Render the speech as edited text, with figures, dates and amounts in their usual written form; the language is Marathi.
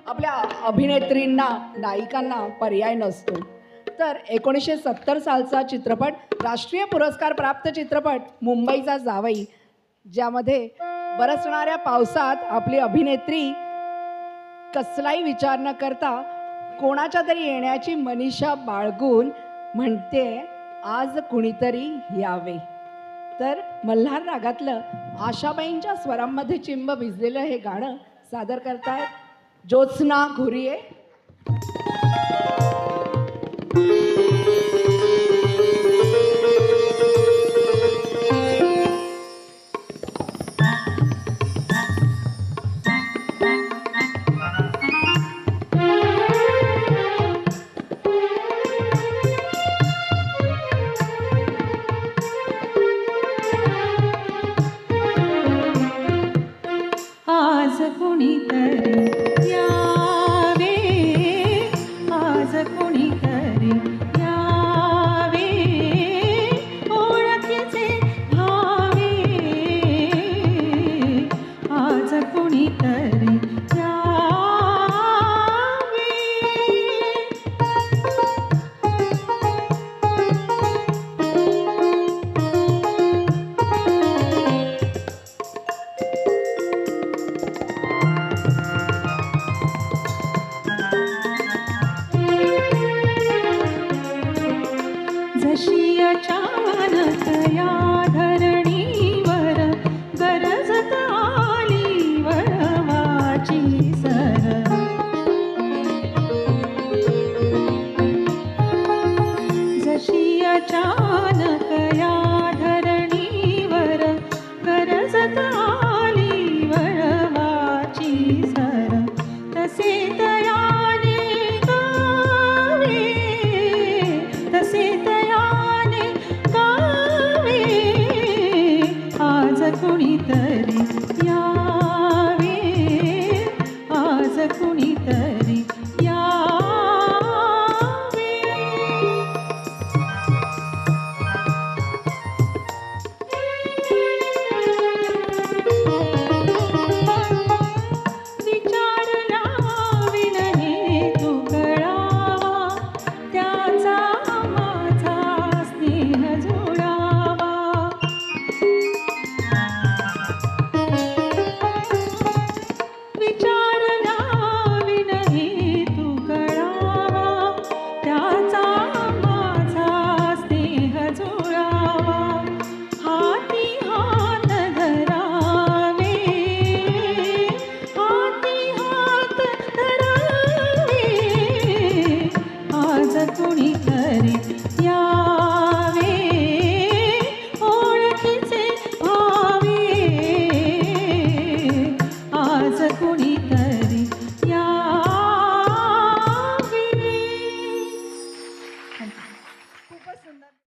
आपल्या अभिनेत्रींना नायिकांना पर्याय नसतो. तर 1970 सालचा चित्रपट राष्ट्रीय पुरस्कार प्राप्त चित्रपट मुंबईचा जावई, ज्यामध्ये बरसणाऱ्या पावसात आपली अभिनेत्री कसलाही विचार न करता कोणाच्या तरी येण्याची मनीषा बाळगून म्हणते आज कुणीतरी यावे. तर मल्हार रागातलं आशाबाईंच्या स्वरांमध्ये चिंब भिजलेलं हे गाणं सादर करतायत ज्योत्स्ना घुरिये. आज कुणीतरी यावे, आज कुणीतरी यावे, ओळखीचे व्हावे, आज कुणीतरी यावे. जशी अचानक या धरणीवर गरजत आली वळवाची सर, जशी अचानक या धरणीवर गरजत आली वळवाची सर, तसे तयाने गावे, तसे तयाने गावे, आज कुणीतरी